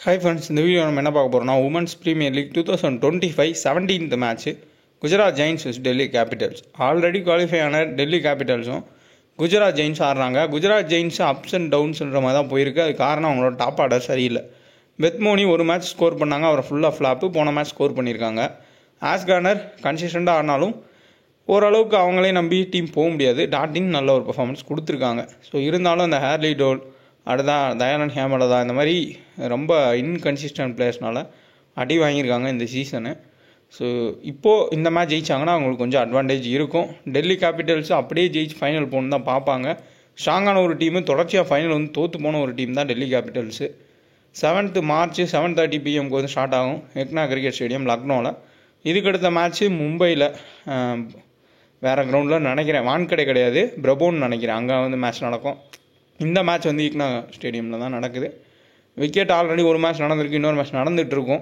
Hi friends, இந்த video நம்ம என்ன பார்க்க போகிறோம்னா women's premier league 2025 17th match Gujarat giants vs Delhi capitals. Already qualify ஆன டெல்லி கேபிட்டல்ஸும் குஜராத் ஜெயின்ஸ் ஆடுறாங்க. குஜராத் ஜெயின்ஸ் அப்ஸ் அண்ட் டவுன்ஸ்ன்ற மாதிரி தான் போயிருக்கு. அது காரணம் அவங்களோட டாப் ஆர்டர் சரியில்லை. பெத்மோனி ஒரு மேட்ச் ஸ்கோர் பண்ணாங்க, அவரை ஃபுல்லாக ஃப்ளாப்பு. போன மேட்ச் ஸ்கோர் பண்ணியிருக்காங்க. ஆஸ்கார்னர் கன்சிஸ்டண்ட்டாக ஆடினாலும் ஓரளவுக்கு அவங்களே நம்பி டீம் போக முடியாது. டாட்டின் நல்ல ஒரு பர்ஃபார்மன்ஸ் கொடுத்துருக்காங்க. ஸோ இருந்தாலும் அந்த ஹேர்லி டோல் அடுத்தான் தயானந்த் ஹேமலதா இந்த மாதிரி ரொம்ப இன்கன்சிஸ்டன்ட் பிளேயர்ஸ்னால அடி வாங்கியிருக்காங்க இந்த சீசனு. ஸோ இப்போது இந்த மேட்ச் ஜெயிச்சாங்கன்னா அவங்களுக்கு கொஞ்சம் அட்வான்டேஜ் இருக்கும். டெல்லி கேபிட்டல்ஸ் அப்படியே ஜெயிச்சு ஃபைனல் போகணும் தான் பார்ப்பாங்க. ஸ்ட்ராங்கான ஒரு டீமு, தொடர்ச்சியாக ஃபைனல் வந்து தோற்று போன ஒரு டீம் தான் டெல்லி கேபிட்டல்ஸு. 7th March 7:30 PM வந்து ஸ்டார்ட் ஆகும் எக்னா கிரிக்கெட் ஸ்டேடியம் லக்னோவில். இதுக்கடுத்த மேட்ச்சு மும்பையில் வேறு கிரவுண்டில் நினைக்கிறேன், வான்கடை கிடையாது, பிரபோன்னு நினைக்கிறேன், அங்கே வந்து மேட்ச் நடக்கும். இந்த மேட்ச் வந்து ஈக்னா ஸ்டேடியமில் தான் நடக்குது. விக்கெட் ஆல்ரெடி ஒரு மேட்ச் நடந்திருக்கு, இன்னொரு மேட்ச் நடந்துகிட்ருக்கும்.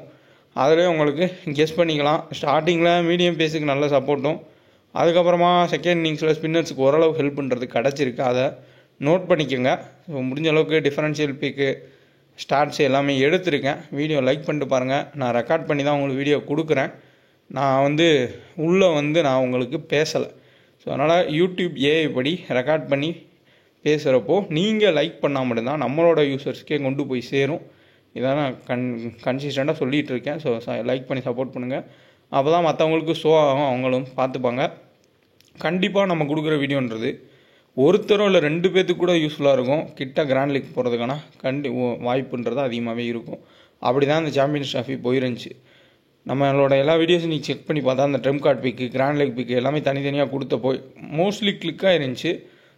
அதிலே உங்களுக்கு கெஸ் பண்ணிக்கலாம். ஸ்டார்டிங்கில் மீடியம் பேஸுக்கு நல்ல சப்போர்ட்டும், அதுக்கப்புறமா செகண்ட் இன்னிங்ஸில் ஸ்பின்னர்ஸுக்கு ஓரளவு ஹெல்ப் பண்ணுறது கிடச்சிருக்கு. அதை நோட் பண்ணிக்கோங்க. ஸோ முடிஞ்ச அளவுக்கு டிஃபரன்ஷியல் பிக்கு ஸ்டார்ட்ஸ் எல்லாமே எடுத்திருக்கேன். வீடியோ லைக் பண்ணிட்டு பாருங்கள். நான் ரெக்கார்ட் பண்ணி தான் உங்களுக்கு வீடியோ கொடுக்குறேன். நான் வந்து உள்ளே வந்து நான் உங்களுக்கு பேசலை. ஸோ அதனால் யூடியூப் ஏஐ படி ரெக்கார்ட் பண்ணி பேசுகிறப்போ நீங்கள் லைக் பண்ணால் மட்டும்தான் நம்மளோட யூசர்ஸ்க்கே கொண்டு போய் சேரும். இதான் நான் கன்சிஸ்டண்ட்டாக சொல்லிகிட்டு இருக்கேன். ஸோ லைக் பண்ணி சப்போர்ட் பண்ணுங்கள். அப்போ தான் மற்றவங்களுக்கு ஷோ ஆகும், அவங்களும் பார்த்துப்பாங்க. கண்டிப்பாக நம்ம கொடுக்குற வீடியோன்றது ஒருத்தரும் இல்லை 2 பேர்த்துக்கு கூட யூஸ்ஃபுல்லாக இருக்கும். கிட்ட கிராண்ட் லீக் போகிறதுக்கான வாய்ப்புன்றது அதிகமாகவே இருக்கும். அப்படி தான் இந்த சாம்பியன்ஸ் ட்ராஃபி போயிருந்துச்சு. நம்மளோட எல்லா வீடியோஸும் நீங்கள் செக் பண்ணி பார்த்தா அந்த ட்ரெம் கார்ட் பிக்கு, கிராண்ட் லீக் பிக்கு எல்லாமே தனித்தனியாக கொடுத்த போய் மோஸ்ட்லி கிளிக்காக இருந்துச்சு.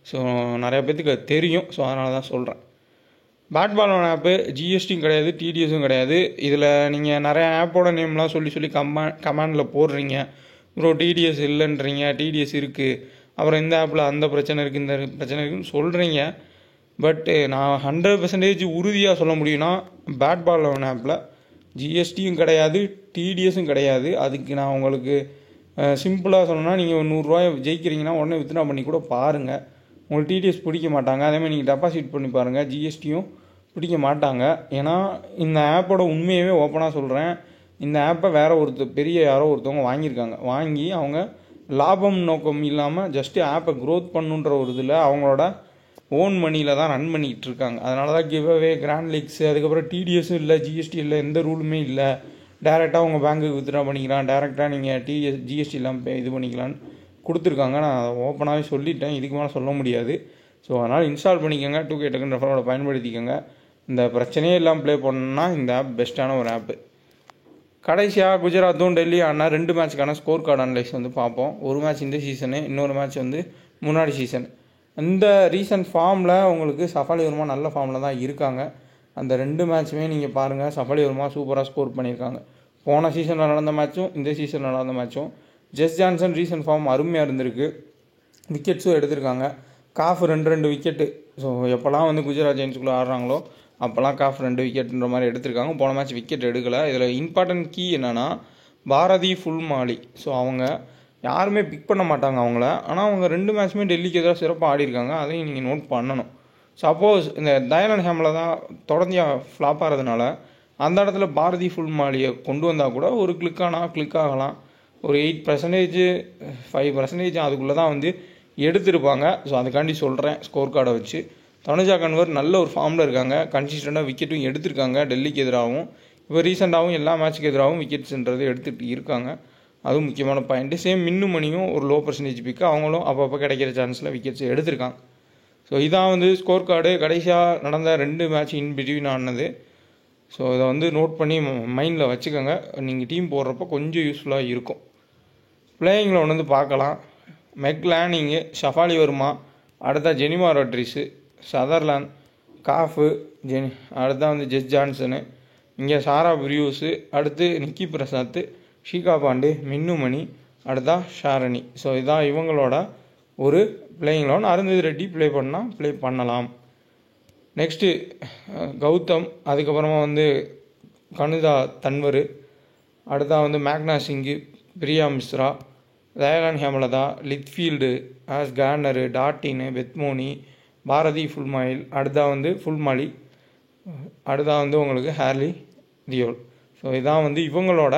ஸோ நிறையா பேர்த்துக்கு அது தெரியும். ஸோ அதனால தான் சொல்கிறேன். பேட் பால் ஒன் ஆப்பு ஜிஎஸ்டியும் கிடையாது, டிடிஎஸும் கிடையாது. இதில் நீங்கள் நிறையா ஆப்போட நேம்லாம் சொல்லி கமாண்டில் போடுறீங்க. ப்ரோ டிடிஎஸ் இல்லைன்றீங்க, டிடிஎஸ் இருக்குது, அப்புறம் இந்த ஆப்பில் அந்த பிரச்சனை இருக்குது, இந்த பிரச்சனை இருக்குதுன்னு சொல்கிறீங்க. பட்டு நான் 100% உறுதியாக சொல்ல முடியும்னா பேட் பால் ஒன் ஆப்பில் ஜிஎஸ்டியும் கிடையாது, டிடிஎஸும் கிடையாது. அதுக்கு நான் உங்களுக்கு சிம்பிளாக சொல்லணும்னா, நீங்கள் ஒரு 100 ரூபாய் ஜெயிக்கிறீங்கன்னா உடனே வித்ட்ரா பண்ணி கூட பாருங்கள். உங்களுக்கு டிடிஎஸ் பிடிக்க மாட்டாங்க. அதேமாதிரி நீங்கள் டெபாசிட் பண்ணி பாருங்கள், ஜிஎஸ்டியும் பிடிக்க மாட்டாங்க. ஏன்னா இந்த ஆப்போட உண்மையவே ஓப்பனாக சொல்கிறேன். இந்த ஆப்பை பெரிய யாரோ ஒருத்தவங்க வாங்கியிருக்காங்க. வாங்கி அவங்க லாபம் நோக்கம் இல்லாமல் ஜஸ்ட்டு ஆப்பை க்ரோத் பண்ணுன்ற ஒரு இதில் அவங்களோட ஓன் மணியில் தான் ரன் பண்ணிக்கிட்டு இருக்காங்க. அதனால தான் கிவ்அவே, கிராண்ட் லீக்ஸு, அதுக்கப்புறம் டிடிஎஸும் இல்லை, ஜிஎஸ்டி இல்லை, எந்த ரூலுமே இல்லை. டேரெக்டாக உங்கள் பேங்க்குக்கு வித்ட்ரா பண்ணிக்கலாம், டேரெக்டாக நீங்கள் ஜிஎஸ்டி இல்லாமல் இது பண்ணிக்கலான்னு கொடுத்துருக்காங்க. நான் அதை ஓப்பனாகவே சொல்லிட்டேன், இதுக்கு மேலே சொல்ல முடியாது. ஸோ அதனால் இன்ஸ்டால் பண்ணிக்கோங்க, 2K டோக்கன் ரெஃபரோட பயன்படுத்திக்கோங்க. இந்த பிரச்சனையே இல்லாமல் ப்ளே பண்ணணும்னா இந்த ஆப் பெஸ்ட்டான ஒரு ஆப்பு. கடைசியாக குஜராத்தும் டெல்லி ஆனா 2 மேட்ச்க்கான ஸ்கோர் கார்டு அனலைஸ் வந்து பார்ப்போம். ஒரு மேட்ச் இந்த சீசனு, இன்னொரு மேட்ச் வந்து முன்னாடி சீசன். இந்த ரீசன்ட் ஃபார்மில் உங்களுக்கு சஃபாலி வர்மா நல்ல ஃபார்மில் தான் இருக்காங்க. அந்த 2 மேட்ச்சுமே நீங்கள் பாருங்கள், சஃபாலி வர்மா சூப்பராக ஸ்கோர் பண்ணியிருக்காங்க. போன சீசனில் நடந்த மேட்சும் இந்த சீசனில் நடந்த மேட்சும். ஜெஸ் ஜான்சன் ரீசன்ட் ஃபார்ம் அருமையாக இருந்திருக்கு, விக்கெட்ஸும் எடுத்திருக்காங்க. Cough 2 wicket. ஸோ எப்போல்லாம் வந்து குஜராத் ஜெயின்ஸுக்குள்ளே ஆடுறாங்களோ அப்போல்லாம் காஃப் 2 விக்கெட்டுன்ற மாதிரி எடுத்திருக்காங்க. போன மேட்ச் விக்கெட் எடுக்கலை. இதில் இம்பார்ட்டன்ட் கீ என்னென்னா பாரதி ஃபுல் மாலி. ஸோ அவங்க யாருமே பிக் பண்ண மாட்டாங்க அவங்கள. ஆனால் அவங்க 2 மேட்ச்சுமே டெல்லிக்கு எதிராக சிறப்பாக ஆடிருக்காங்க. அதையும் நீங்கள் நோட் பண்ணணும். சப்போஸ் இந்த தயானந்த் ஹேமலதா தான் தொடர்ந்து ஃப்ளாப் ஆகிறதுனால அந்த இடத்துல பாரதி ஃபுல் மாலியை கொண்டு வந்தால் கூட ஒரு கிளிக் ஆகலாம். ஒரு 8%, 5% அதுக்குள்ளே தான் வந்து எடுத்திருப்பாங்க. ஸோ அதுக்காண்டி சொல்கிறேன் ஸ்கோர் கார்டை வச்சு. தனுஜா கன்வர் நல்ல ஒரு ஃபார்மில் இருக்காங்க, கன்சிஸ்டண்ட்டாக விக்கெட்டும் எடுத்திருக்காங்க. டெல்லிக்கு எதிராகவும் இப்போ ரீசெண்டாகவும் எல்லா மேட்ச்சுக்கு எதிராகவும் விக்கெட்ஸ்ன்றது எடுத்துகிட்டு இருக்காங்க. அதுவும் முக்கியமான பாயிண்ட்டு. சேம் மின்னு மணியும் ஒரு லோ பர்சன்டேஜ் பிக்கு, அவங்களும் அப்பப்போ கிடைக்கிற சான்ஸில் விக்கெட்ஸ் எடுத்திருக்காங்க. ஸோ இதான் வந்து ஸ்கோர் கார்டு. கடைசியாக நடந்த 2 மேட்ச் இன் பிட்வீன் ஆனது. ஸோ இதை வந்து நோட் பண்ணி மைண்டில் வச்சுக்கோங்க. நீங்கள் டீம் போடுறப்போ கொஞ்சம் யூஸ்ஃபுல்லாக இருக்கும். பிளேயிங்கில் ஒன்று வந்து பார்க்கலாம். மெக்லானிங்கு, ஷஃபாலி வர்மா, அடுத்தா ஜெனிமா ரோட்ரிஸு, சதர்லாந்து, காஃபு, அடுத்தா வந்து ஜெஸ் ஜான்சனு, இங்கே சாரா பிரியூஸு, அடுத்து நிக்கி பிரசாத், ஷீகா பாண்டே, மின்னுமணி, அடுத்தா ஷாரணி. ஸோ இதான் இவங்களோட ஒரு playing eleven. Arundhati Reddy play பண்ணலாம். நெக்ஸ்ட்டு கௌதம், அதுக்கப்புறமா வந்து கனுதா தன்வர், அடுத்தா வந்து மேக்னா சிங்கு, பிரியா மிஸ்ரா, தயானந்த் ஹேமலதா, லித்ஃபீல்டு, ஆஸ்கார்னர், டாட்டின், பெத்மோனி, பாரதி ஃபுல் மாயில், அடுத்தா வந்து ஃபுல் மாலி, அடுத்தா வந்து உங்களுக்கு ஹேர்லி தியோல். ஸோ இதான் வந்து இவங்களோட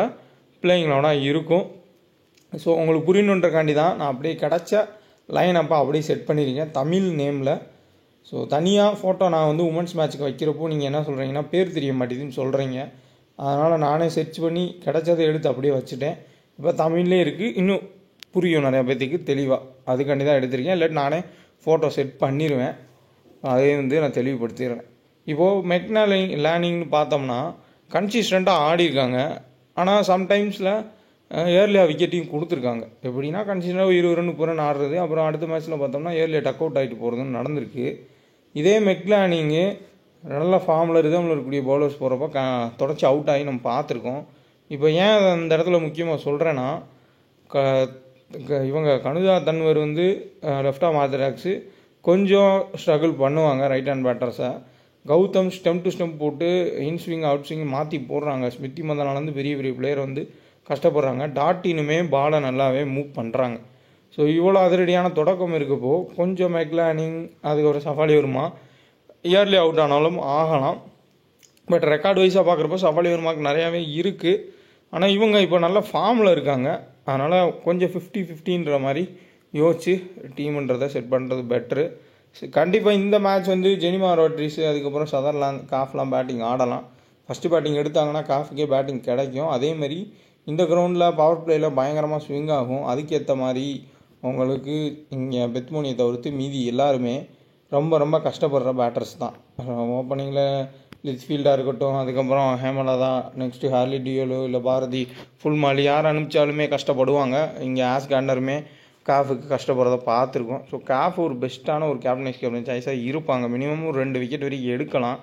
பிளேயிங்களோட இருக்கும். ஸோ உங்களுக்கு புரியணுன்றக்காண்டி தான் நான் அப்படியே கிடச்ச லைன் அப்போ அப்படியே செட் பண்ணியிருக்கேன் தமிழ் நேமில். ஸோ தனியாக ஃபோட்டோ நான் வந்து உமன்ஸ் மேட்ச்சுக்கு வைக்கிறப்போ நீங்கள் என்ன சொல்கிறீங்கன்னா பேர் தெரிய மாட்டேதுன்னு சொல்கிறீங்க. அதனால் நானே சர்ச் பண்ணி கிடச்சதை எடுத்து அப்படியே வச்சுட்டேன். இப்போ தமிழ்லேயே இருக்குது, இன்னும் புரியும் நிறையா பேர்த்துக்கு தெளிவாக. அதுக்காண்டி தான் எடுத்திருக்கேன். இல்லாட்டி நானே ஃபோட்டோ செட் பண்ணிடுவேன். அதே வந்து நான் தெளிவுபடுத்திடுறேன். இப்போது லேர்னிங்னு பார்த்தோம்னா கன்சிஸ்டண்ட்டாக ஆடிருக்காங்க. ஆனால் சம்டைம்ஸில் ஏர்லியாக விக்கெட்டையும் கொடுத்துருக்காங்க. எப்படின்னா கன்சிஸ்டண்டாக 20 ரன் 30 ரன் ஆடுறது, அப்புறம் அடுத்த மேட்ச்சில் பார்த்தோம்னா ஏர்லியாக டக் அவுட் ஆகிட்டு போகிறதுன்னு நடந்திருக்கு. இதே மெக்லானிங்கு நல்ல ஃபார்மில் ரிதமில் இருக்கக்கூடிய பவுலர்ஸ் போகிறப்ப தொடச்சி அவுட் ஆகி நம்ம பார்த்துருக்கோம். இப்போ ஏன் அந்த இடத்துல முக்கியமாக சொல்கிறேன்னா இவங்க கனுஜா தன்வர் வந்து லெஃப்ட் ஆர்ம் ஆர்த்தடாக்ஸு கொஞ்சம் ஸ்ட்ரகிள் பண்ணுவாங்க ரைட் ஹேண்ட் பேட்டர்ஸை. கௌதம் ஸ்டெம் டு ஸ்டெம் போட்டு இன் ஸ்விங் அவுட் ஸ்விங் மாற்றி போடுறாங்க. ஸ்மிருதி மந்தனாலேருந்து பெரிய பெரிய பிளேயர் வந்து கஷ்டப்படுறாங்க. டாட்டினுமே பாலை நல்லாவே மூவ் பண்ணுறாங்க. ஸோ இவ்வளோ அதிரடியான தொடக்கம் இருக்கப்போ கொஞ்சம் மெக்லானிங் அதுக்கப்புறம் சஃபாலி வருமா இயர்லி அவுட் ஆனாலும் ஆகலாம். பட் ரெக்கார்டு வைஸாக பார்க்குறப்போ சஃபாலி வருமாக்கு நிறையாவே இருக்குது. ஆனால் இவங்க இப்போ நல்ல ஃபார்மில் இருக்காங்க. அதனால் கொஞ்சம் 50-50ன்ற மாதிரி யோசிச்சு டீமுன்றதை செட் பண்ணுறது பெட்ரு. கண்டிப்பாக இந்த மேட்ச் வந்து ஜெனிமா ரோட்ரிஸு அதுக்கப்புறம் சதர்லாந்து காஃப்லாம் பேட்டிங் ஆடலாம். ஃபஸ்ட்டு பேட்டிங் எடுத்தாங்கன்னா காஃபுக்கே பேட்டிங் கிடைக்கும். அதேமாதிரி இந்த கிரவுண்டில் பவர் பிளேயில் பயங்கரமாக ஸ்விங் ஆகும். அதுக்கேற்ற மாதிரி உங்களுக்கு இங்கே பெத்மோனியை தவிர்த்து மீதி எல்லாருமே ரொம்ப ரொம்ப கஷ்டப்படுற பேட்டர்ஸ் தான். ஓப்பனிங்கில் லித்ஃபீல்டாக இருக்கட்டும், அதுக்கப்புறம் ஹேமலதா, நெக்ஸ்ட்டு ஹார்லி டியோலோ இல்லை பாரதி ஃபுல்மாலி யார் அனுப்பிச்சாலுமே கஷ்டப்படுவாங்க. இங்கே ஆஸ் கார்னருமே காஃபுக்கு கஷ்டப்படுறத பார்த்துருக்கோம். ஸோ காஃப் ஒரு பெஸ்ட்டான ஒரு கேப்டன் சாய்ஸாக இருப்பாங்க. மினிமம் ஒரு 2 விக்கெட் வரைக்கும் எடுக்கலாம்.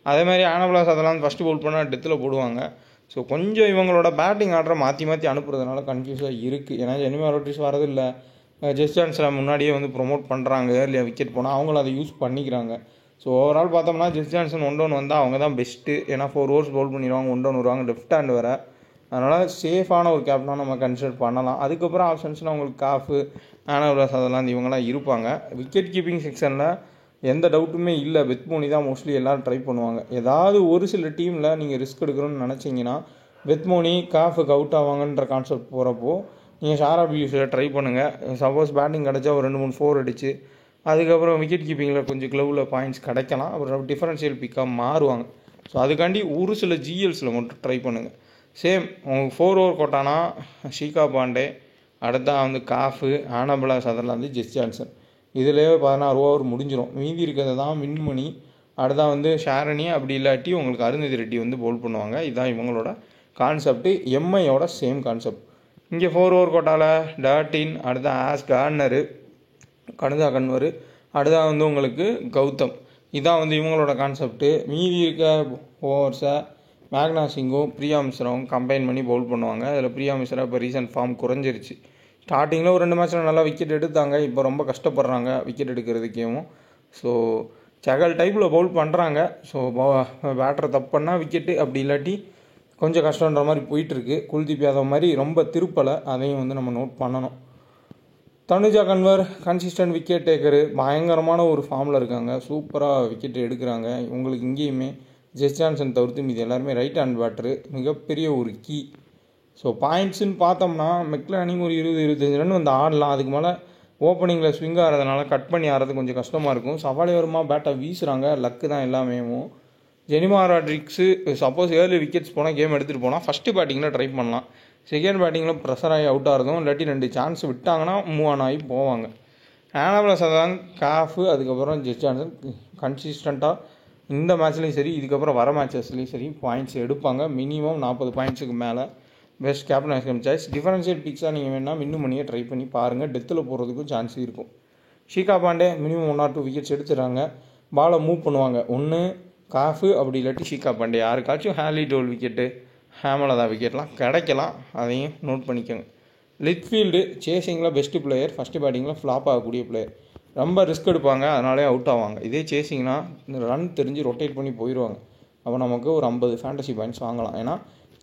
அதேமாதிரி ஆனபிளாஸ் அதெல்லாம் ஃபஸ்ட்டு பவுல் பண்ணால் டெத்தில் போடுவாங்க. ஸோ கொஞ்சம் இவங்களோட பேட்டிங் ஆர்டரை மாற்றி மாற்றி அனுப்புறதுனால கன்ஃபியூஸாக இருக்குது. ஏன்னா ஜெனிமா ரோட்ரிஸ் வரதில்லை, ஜெஸ் ஜான்சனை முன்னாடியே வந்து ப்ரொமோட் பண்ணுறாங்க. ஏர்லியாக விக்கெட் போனால் அவங்களும் அதை யூஸ் பண்ணிக்கிறாங்க. ஸோ ஓவரால் பார்த்தோம்னா ஜெஸ் ஜான்சன் 1 down வந்தால் அவங்க தான் பெஸ்ட்டு. ஏன்னா 4 overs பவுல் பண்ணிடுவாங்க, 1 down வருவாங்க, லெஃப்ட் ஹேண்ட் வேறு. அதனால் சேஃபான ஒரு கேப்டனாக நம்ம கன்சிடர் பண்ணலாம். அதுக்கப்புறம் ஆப்ஷன்ஸ்னால் உங்களுக்கு காஃபு ஆனபிளாஸ் அதெல்லாம் இவங்களாம் இருப்பாங்க. விக்கெட் கீப்பிங் செக்ஷனில் எந்த டவுட்டுமே இல்லை. பெத்மோனி தான் மோஸ்ட்லி எல்லோரும் ட்ரை பண்ணுவாங்க. ஏதாவது ஒரு சில டீமில் நீங்கள் ரிஸ்க் எடுக்கணும்னு நினச்சிங்கன்னா பெத்மோனி காஃபுக்கு அவுட் ஆவாங்கன்ற கான்செப்ட் போகிறப்போ நீங்கள் ஷாராப் யூஸில் ட்ரை பண்ணுங்கள். சப்போஸ் பேட்டிங் கிடச்சா ஒரு 2-3 4 அடிச்சு அதுக்கப்புறம் விக்கெட் கீப்பிங்கில் கொஞ்சம் க்ளவில் பாயிண்ட்ஸ் கிடைக்கலாம். அப்புறம் டிஃபரன்ஷியல் பிக்காக மாறுவாங்க. ஸோ அதுக்காண்டி ஒரு சில ஜிஎல்ஸில் மட்டும் ட்ரை பண்ணுங்கள். சேம் உங்களுக்கு 4 over கோட்டானா ஷீகா பாண்டே, அடுத்தா வந்து காஃபு, ஆனபிளாஸ் சதர்லாந்து, ஜெஸ் ஜான்சன். இதிலே 16 over முடிஞ்சிடும். மீதி இருக்கிறது தான் வின்மணி, அடுத்தா வந்து ஷாரணி, அப்படி இல்லாட்டி உங்களுக்கு அருந்ததி ரெட்டி வந்து பவுல் பண்ணுவாங்க. இதுதான் இவங்களோட கான்செப்ட்டு. எம்ஐயோட same concept. இங்கே 4 over கோட்டாவில் டாட்டின், அடுத்தா ஆஸ் கார்னரு, கனுஜா கன்வர், அடுத்தா வந்து உங்களுக்கு கௌதம். இதான் வந்து இவங்களோட கான்செப்ட்டு. மீதி இருக்க ஓவர்ஸை மேக்னா சிங்கும் பிரியா மிஸ்ராவும் கம்பைன் பண்ணி பவுல் பண்ணுவாங்க. அதில் பிரியா மிஸ்ரா இப்போ ரீசன்ட் ஃபார்ம் குறைஞ்சிருச்சு. ஸ்டார்டிங்கில் ஒரு 2 மேட்ச்சில் நல்லா விக்கெட் எடுத்தாங்க. இப்போ ரொம்ப கஷ்டப்படுறாங்க விக்கெட் எடுக்கிறதுக்கேவும். ஸோ சகல் டைப்பில் பவுல் பண்ணுறாங்க. ஸோ பேட்டரை தப்பு பண்ணால் விக்கெட்டு, அப்படி இல்லாட்டி கொஞ்சம் கஷ்டன்ற மாதிரி போயிட்டுருக்கு. குல்தீப் யாதவ் மாதிரி ரொம்ப திருப்பலை, அதையும் வந்து நம்ம நோட் பண்ணணும். தனுஜா கன்வர் கன்சிஸ்டன்ட் விக்கெட் டேக்கரு, பயங்கரமான ஒரு ஃபார்மில் இருக்காங்க. சூப்பராக விக்கெட் எடுக்கிறாங்க. உங்களுக்கு இங்கேயுமே ஜெஸ் ஜான்சன் தவிர்த்து மீது எல்லாருமே ரைட் ஹேண்ட் பேட்டரு, மிகப்பெரிய ஒரு கீ. ஸோ பாயிண்ட்ஸுன்னு பார்த்தோம்னா மெக்லானிங் ஒரு 20-25 ரன் வந்து ஆடலாம். அதுக்கு மேலே ஓப்பனிங்கில் ஸ்விங் ஆகிறதுனால கட் பண்ணி ஆடுறது கொஞ்சம் கஷ்டமாக இருக்கும். சஃபாலி வருமா பேட்டை வீசுகிறாங்க, லக்கு தான் எல்லாமே. ஜெனிமா ரோட்ரிக்ஸு சப்போஸ் ஏர்லி விக்கெட்ஸ் போனால் கேம் எடுத்துகிட்டு போனால் ஃபஸ்ட்டு பேட்டிங்கில் ட்ரை பண்ணலாம். செகண்ட் பேட்டிங்கில் ப்ரெஷர் ஆகி அவுட் ஆகிறதும் இல்லாட்டி 2 சான்ஸ் விட்டாங்கன்னா மூவ் ஆன் ஆகி போவாங்க. ஆனபிளாஸ் தான் காஃபு, அதுக்கப்புறம் ஜெஸ் ஜான்சன் கன்சிஸ்டண்ட்டாக இந்த மேட்ச்லேயும் சரி இதுக்கப்புறம் வர மேட்சஸ்லேயும் சரி பாயிண்ட்ஸ் எடுப்பாங்க. மினிமம் 40 பாயிண்ட்ஸுக்கு மேலே. Best captain choice. டிஃபரன்ஷியல் பிக்ஸாக நீங்கள் வேணால் இன்னும் பண்ணியே ட்ரை பண்ணி பாருங்கள். டெத்தில் போகிறதுக்கும் சான்ஸ் இருக்கும். ஷீகா பாண்டே மினிமம் 1 or 2 விக்கெட்ஸ் எடுத்துடுறாங்க. பாலை மூவ் பண்ணுவாங்க. ஒன்று காஃபு, அப்படி இல்லாட்டி ஷீகா பாண்டே. யாருக்காச்சும் ஹார்லி டோல் விக்கெட்டு, ஹேமலதா விக்கெட்லாம் கிடைக்கலாம். அதையும் நோட் பண்ணிக்கோங்க. லித்ஃபீல்டு சேசிங்கில் பெஸ்ட்டு பிளேயர், ஃபஸ்ட்டு பேட்டிங்கில் ஃப்ளாப் ஆகக்கூடிய பிளேயர். ரொம்ப ரிஸ்க் எடுப்பாங்க, அதனாலே அவுட் ஆவாங்க. இதே சேசிங்னா ரன் தெரிஞ்சு ரொட்டேட் பண்ணி போயிடுவாங்க. அப்போ நமக்கு ஒரு 50 ஃபேண்டசி பாயிண்ட்ஸ் வாங்கலாம். ஏன்னா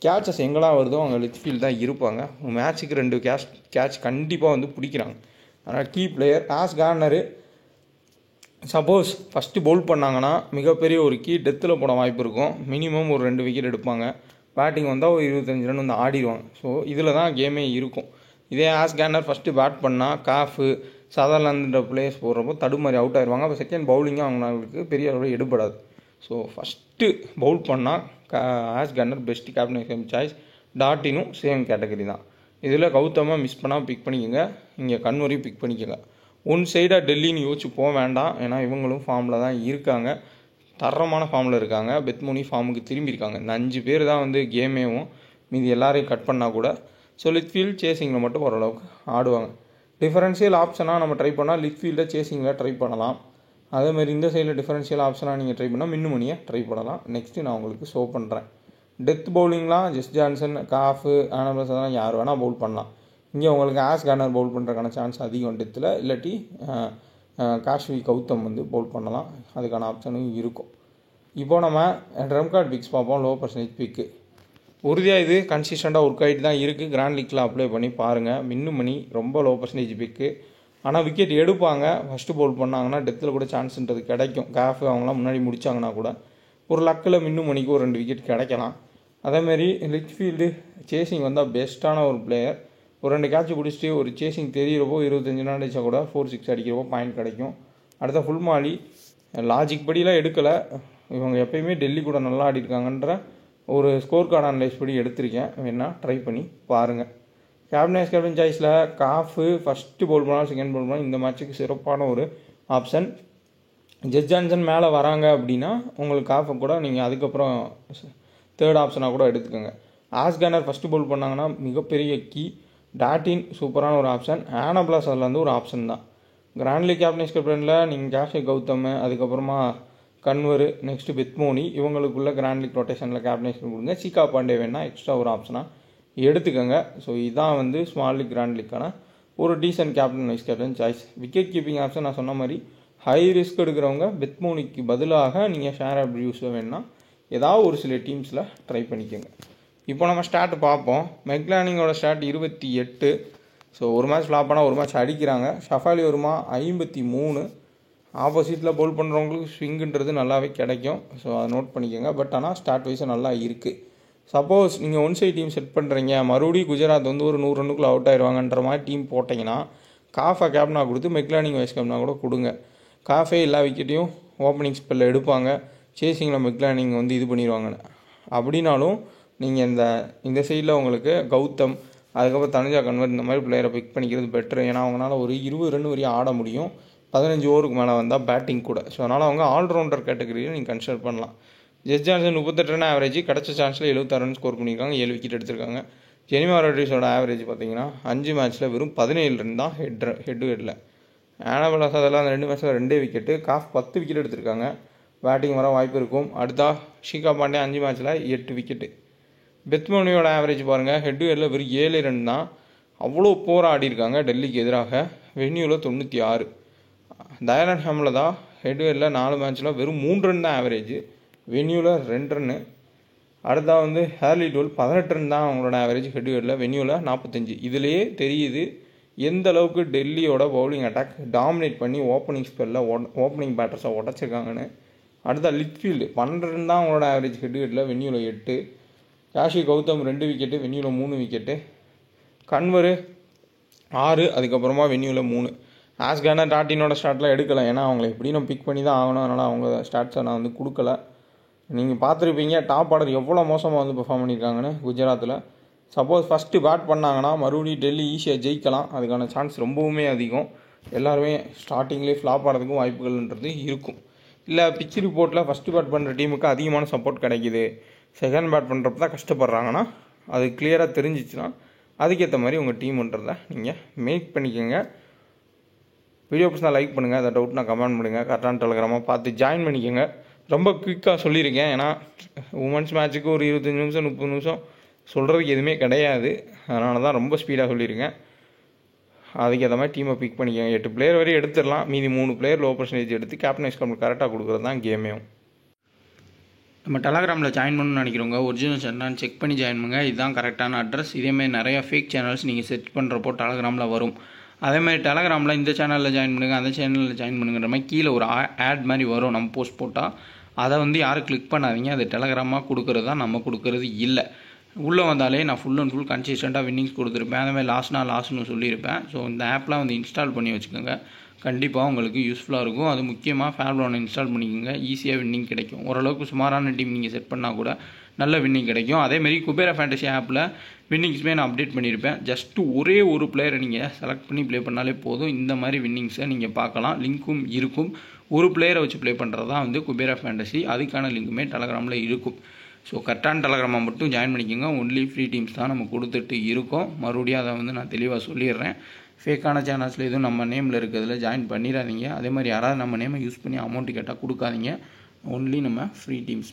கேட்சஸ் எங்கெல்லாம் வருதோ அவங்க லித்ஃபீல்டு தான் இருப்பாங்க. மேட்ச்சுக்கு 2 கேட்ச் கண்டிப்பாக வந்து பிடிக்கிறாங்க. அதனால் key player. As corner suppose first bowl பண்ணாங்கன்னா மிகப்பெரிய ஒரு கீ டெத்தில் போட வாய்ப்பு இருக்கும். மினிமம் ஒரு 2 விக்கெட் எடுப்பாங்க. பேட்டிங் வந்தால் ஒரு 25 ரன் வந்து ஆடிடுவாங்க. ஸோ இதில் தான் கேமே இருக்கும். இதே ஆஸ் கேனர் ஃபஸ்ட்டு பேட் பண்ணால் காஃபு சதர்லாந்துன்ற பிளேயர்ஸ் போடுறப்போ தடுமாறி அவுட் ஆயிடுவாங்க. அப்போ செகண்ட் பவுலிங்கும் அவங்களுக்கு பெரிய அளவில் எடுபடாது. ஸோ ஃபஸ்ட்டு பவுல் பண்ணால் Ash Gardner best captain choice. டாட்டினும் சேம் கேட்டகரி தான். இதில் கௌதமாக மிஸ் பண்ணால் பிக் பண்ணிக்கோங்க. இங்கே கன்வரையும் பிக் பண்ணிக்கோங்க. ஒன் சைடாக டெல்லின்னு யோசிச்சு போக வேண்டாம். ஏன்னா இவங்களும் ஃபார்மில் தான் இருக்காங்க, தரமான ஃபார்மில் இருக்காங்க. பெத்மோனி ஃபார்முக்கு திரும்பியிருக்காங்க. இந்த 5 பேர் தான் வந்து கேமேவும் மீதி எல்லாரையும் கட் பண்ணால் கூட. ஸோ லிட்ஃபீல்ட் சேசிங்கில் மட்டும் ஓரளவுக்கு ஆடுவாங்க. டிஃபரன்ஷியல் ஆப்ஷனாக நம்ம ட்ரை பண்ணால் லிட்ஃபீல்டை சேசிங்கில் ட்ரை பண்ணலாம். அதேமாதிரி இந்த சைடில் டிஃபரன்ஷியல் ஆப்ஷனாக நீங்கள் ட்ரை பண்ணால் மின்னுமணியை ட்ரை பண்ணலாம். நெக்ஸ்ட்டு நான் உங்களுக்கு ஷோ பண்ணுறேன். டெத் பவுலிங்லாம் ஜெஸ் ஜான்சன், காஃபு, ஆனபிளஸ் அதெல்லாம் யார் வேணால் பவுல் பண்ணலாம். இங்கே உங்களுக்கு ஆஸ் கேனர் பவுல் பண்ணுறதுக்கான சான்ஸ் அதிகம் டெத்தில். இல்லாட்டி காஷ்வி கௌதம் வந்து பவுல் பண்ணலாம். அதுக்கான ஆப்ஷனும் இருக்கும். இப்போ நம்ம ட்ரம் கார்டு பிக்ஸ் பார்ப்போம். லோ பர்சன்டேஜ் பிக்கு உறுதியாக இது கன்சிஸ்டண்ட்டாக ஒர்க் ஆகிட்டு தான் இருக்குது. கிராண்ட் லீக்கில் அப்ளை பண்ணி பாருங்கள். மின்னுமணி ரொம்ப லோ பர்சன்டேஜ் பிக்கு. ஆனால் விக்கெட் எடுப்பாங்க. ஃபஸ்ட்டு பவுல் பண்ணாங்கன்னா டெத்தில் கூட சான்ஸ்ன்றது கிடைக்கும். காஃபு அவங்களாம் முன்னாடி முடித்தாங்கன்னா கூட ஒரு லக்கில் மின்னுமணிக்கு ஒரு 2 விக்கெட் கிடைக்கலாம். அதேமாரி லிட்ஃபீல்டு சேசிங் வந்தால் பெஸ்ட்டான ஒரு பிளேயர். ஒரு 2 கேட்ச் பிடிச்சிட்டு ஒரு சேசிங் தெரிகிறப்போ 25 ரன் அடித்தா கூட 4-6 அடிக்கிறப்போ பாயிண்ட் கிடைக்கும். அடுத்த ஃபுல் மாலி லாஜிக் படியெலாம் எடுக்கலை. இவங்க எப்பயுமே டெல்லி கூட நல்லா ஆடிருக்காங்கன்ற ஒரு ஸ்கோர் கார்டு அனலைஸ் படி எடுத்திருக்கேன். வேணால் ட்ரை பண்ணி பாருங்கள். கேப்டன் சாய்ஸில் காஃபு ஃபஸ்ட்டு பவுல் பண்ணாலும் செகண்ட் பவுல் பண்ணாலும் இந்த மேட்ச்சுக்கு சிறப்பான ஒரு ஆப்ஷன். ஜெஸ் ஜான்சன் மேலே வராங்க அப்படின்னா உங்களுக்கு காஃபை கூட நீங்கள் அதுக்கப்புறம் தேர்ட் ஆப்ஷனாக கூட எடுத்துக்கோங்க. ஆஸ் கேனர் ஃபஸ்ட்டு பவுல் பண்ணாங்கன்னா மிகப்பெரிய கீ. டாட்டின் சூப்பரான ஒரு ஆப்ஷன். ஆனபிளாஸ் அதில் வந்து ஒரு ஆப்ஷன் தான். கிராண்ட் லீக் கேப்டன் கேப்டனில் நீங்கள் காஷ்வி கௌதம், அதுக்கப்புறமா கன்வர், நெக்ஸ்ட்டு பெத்மோனி, இவங்களுக்குள்ள கிராண்ட் லீக் ரொட்டேஷனில் கேப்டன்ஷிப் கொடுங்க. சீகா பாண்டே வேணால் எக்ஸ்ட்ரா ஒரு ஆப்ஷனாக எடுத்துக்கோங்க. ஸோ இதுதான் வந்து ஸ்மால் லீக் கிராண்ட் லீக்கான ஒரு decent captain vice captain choice. Wicket keeping option நான் சொன்ன மாதிரி ஹை ரிஸ்க் எடுக்கிறவங்க பெத்மோனிக்கு பதிலாக நீங்கள் ஷேர் அப்டியூஸை வேணால் ஏதாவது ஒரு சில டீம்ஸில் ட்ரை பண்ணிக்கோங்க. இப்போ நம்ம ஸ்டார்ட் பார்ப்போம். மெக்லானிங்கோட ஸ்டார்ட் 28. ஸோ ஒரு மேட்ச் ஃப்ளாப் ஆனால் ஒரு மேட்ச் அடிக்கிறாங்க. ஷஃபாலி வருமா 53. ஆப்போசிட்டில் பவுல் பண்ணுறவங்களுக்கு ஸ்விங்குன்றது நல்லாவே கிடைக்கும். ஸோ அதை நோட் பண்ணிக்கோங்க. பட் ஆனால் ஸ்டார்ட் வைஸும் நல்லா இருக்குது. சப்போஸ் நீங்கள் ஒன் சைட் டீம் செட் பண்ணுறீங்க, மறுபடியும் குஜராத் வந்து ஒரு 100 ரன்னுக்குள்ளே அவுட் ஆயிடுவாங்கன்ற மாதிரி டீம் போட்டிங்கன்னா காஃபை கேப்டனாக கொடுத்து மெக்லானிங் வைஸ் கேப்டனாக கூட கொடுங்க. காஃபே எல்லா விக்கெட்டையும் ஓப்பனிங் ஸ்பெல்லில் எடுப்பாங்க. சேசிங்கில் மெக்லானிங் வந்து இது பண்ணிடுவாங்கன்னு. அப்படின்னாலும் நீங்கள் இந்த சைடில் உங்களுக்கு கௌதம், அதுக்கப்புறம் தனுஜா கன்வர் இந்த மாதிரி பிளேயரை பிக் பண்ணிக்கிறது பெட்ரு. ஏன்னா அவங்களால ஒரு 20 ரன் வரையும் ஆட முடியும். 15 ஓவருக்கு மேலே வந்தால் பேட்டிங் கூட. ஸோ அதனால் அவங்க ஆல்ரவுண்டர் கேட்டகரியில் நீங்கள் கன்சிடர் பண்ணலாம். ஜெஸ் ஜான்சன் 38 ரன் ஆவரேஜ். கிடச்ச சான்ஸில் 76 ரன் ஸ்கோர் பண்ணியிருக்காங்க. 7 விக்கெட் எடுத்திருக்காங்க. ஜெனிமா ராட்ரிஸோட ஆவரேஜ் பார்த்தீங்கன்னா 5 மேட்ச்சில் வெறும் 17 ரன் தான் ஹெட்டில். ஆனபிளாஸ் அதெல்லாம் 2 மேட்ச்சில் 2 விக்கெட்டு. காஃப் 10 விக்கெட் எடுத்திருக்காங்க. பேட்டிங் வர வாய்ப்பு இருக்கும். அடுத்தா ஷீகா பாண்டே 5 மேட்ச்சில் 8 விக்கெட்டு. பெத்மோனியோட ஆவரேஜ் பாருங்கள். ஹெட்டில் வெறும் 7 ரன் தான். அவ்வளோ போராடி இருக்காங்க டெல்லிக்கு எதிராக. வென்யூவில் 96. தயாரன் ஹேமில் தான் ஹெட்வேரில் 4 மேட்ச்சில் வெறும் 3 ரன் தான் ஆவரேஜ். வென்யூவில் 2 ரன்னு. அடுத்தா வந்து ஹேர்லி டோல் 18 ரன் தான் அவங்களோட ஆவரேஜ் ஹெட்வேரில். வென்யூவில் 45. இதுலேயே தெரியுது எந்த அளவுக்கு டெல்லியோட பவுலிங் அட்டாக் டாமினேட் பண்ணி ஓப்பனிங் ஸ்பெல்லில் ஓப்பனிங் பேட்டர்ஸை உடச்சிருக்காங்கன்னு. அடுத்தா லிட்ஃபீல்டு 12 ரன் தான் அவங்களோட ஆவரேஜ் ஹெட்வேரில். வென்யூவில் 8. காஷ்வி கௌதம் 2 விக்கெட்டு. வென்யூவில் 3 விக்கெட்டு. கன்வர் 6. அதுக்கப்புறமா வென்யூவில் 3. ஆஸ் கேனர் டாட்டினோட ஸ்டார்ட்டில் எடுக்கலை. ஏன்னா அவங்கள எப்படியும் நம்ம பிக் பண்ணி தான் ஆகணும். அதனால் அவங்க ஸ்டார்ட்ஸை நான் வந்து கொடுக்கல. நீங்கள் பார்த்துருப்பீங்க டாப் ஆர்டர் எவ்வளோ மோசமாக வந்து பெர்ஃபார்ம் பண்ணியிருக்காங்கன்னு குஜராத்தில். சப்போஸ் ஃபஸ்ட்டு பேட் பண்ணாங்கன்னா மறுபடியும் டெல்லி ஈஸியாக ஜெயிக்கலாம். அதுக்கான சான்ஸ் ரொம்பவுமே அதிகம். எல்லாருமே ஸ்டார்டிங்லேயே ஃப்ளாப் ஆகிறதுக்கும் வாய்ப்புகள்ன்றது இருக்கும். இல்லை பிச் ரிப்போர்ட்டில் ஃபஸ்ட்டு பேட் பண்ணுற டீமுக்கு அதிகமான சப்போர்ட் கிடைக்கிது, செகண்ட் பேட் பண்ணுறப்ப தான் கஷ்டப்படுறாங்கன்னா அது கிளியராக தெரிஞ்சிச்சுன்னா அதுக்கேற்ற மாதிரி உங்கள் டீம்ன்றதை நீங்கள் மேக் பண்ணிக்கோங்க. வீடியோ பிடிச்சா லைக் பண்ணுங்கள். அதை டவுட்னா கமெண்ட் பண்ணுங்கள். கரெக்டான டெலிகிராமாக பார்த்து ஜாயின் பண்ணிக்கோங்க. ரொம்ப குயிக்காக சொல்லியிருக்கேன். ஏன்னா உமன்ஸ் மேட்ச்சுக்கு ஒரு 25 நிமிஷம் 30 நிமிஷம் சொல்கிறதுக்கு எதுவுமே கிடையாது. அதனால தான் ரொம்ப ஸ்பீடாக சொல்லியிருக்கேன். அதுக்கேற்ற மாதிரி டீமை பிக் பண்ணிக்கோங்க. 8 பிளேயர் வரையும் எடுத்துடலாம். மீதி 3 பிளேயர் லோ பர்சன்டேஜ் எடுத்து கேப்டன் வைஸ் கேப்டன் கரெக்டாக கொடுக்குறது தான் கேமேவும். நம்ம டெலகிராமில் ஜாயின் பண்ணணும்னு நினைக்கிறவங்க ஒரிஜினல் என்னன்னு செக் பண்ணி ஜாயின் பண்ணுங்கள். இதுதான் கரெக்டான அட்ரஸ். இதேமாதிரி நிறையா ஃபேக் சேனல்ஸ் நீங்கள் செட் பண்ணுறப்போ டெலகிராமில் வரும். அதேமாதிரி டெலகிராமில் இந்த சேனலில் ஜாயின் பண்ணுங்கள், அந்த சேனலில் ஜாயின் பண்ணுங்கிற மாதிரி கீழே ஒரு ஆட் மாதிரி வரும் நம்ம போஸ்ட் போட்டால். அதை வந்து யாரும் கிளிக் பண்ணாதீங்க. அது டெலகிராமாக கொடுக்குறது தான், நம்ம கொடுக்குறது இல்லை. உள்ளே வந்தாலே நான் ஃபுல் அண்ட் ஃபுல் கன்சிஸ்டண்ட்டாக வின்னிங்ஸ் கொடுத்துருப்பேன். அந்த மாதிரி லாஸ்ட்னு சொல்லியிருப்பேன். ஸோ இந்த ஆப்லாம் வந்து இன்ஸ்டால் பண்ணி வச்சுக்கோங்க. கண்டிப்பாக உங்களுக்கு யூஸ்ஃபுல்லாக இருக்கும். அது முக்கியமாக ஃபேர்லோனை இன்ஸ்டால் பண்ணிக்கோங்க. ஈஸியாக வின்னிங் கிடைக்கும். ஓரளவுக்கு சுமாரான டீம் நீங்கள் செட் பண்ணால் கூட நல்ல வின்னிங் கிடைக்கும். அதேமாரி குபேரா ஃபேண்டசி ஆப்பில் வின்னிங்ஸுமே நான் அப்டேட் பண்ணியிருப்பேன். ஜஸ்ட்டு ஒரே ஒரு பிளேயரை நீங்கள் செலக்ட் பண்ணி ப்ளே பண்ணாலே போதும். இந்த மாதிரி வின்னிங்ஸை நீங்கள் பார்க்கலாம். லிங்க்கும் இருக்கும். ஒரு பிளேயரை வச்சு ப்ளே பண்ணுறது தான் வந்து குபேரா ஃபேண்டசி. அதுக்கான லிங்க்குமே டெலகிராமில் இருக்கும். ஸோ கரெக்டான டெலகிராமை மட்டும் ஜாயின் பண்ணிக்கோங்க. ஒன்லி ஃப்ரீ டீம்ஸ் தான் நம்ம கொடுத்துட்டு இருக்கோம். மறுபடியும் அதை வந்து நான் தெளிவாக சொல்லிடுறேன். ஃபேக்கான சேனல்ஸில் எதுவும் நம்ம நேமில் இருக்கிறதுல ஜாயின் பண்ணிடாதீங்க. அதே மாதிரி யாராவது நம்ம நேமை யூஸ் பண்ணி அமௌண்ட்டு கேட்டால் கொடுக்காதீங்க. ஒன்லி நம்ம ஃப்ரீ டீம்ஸ்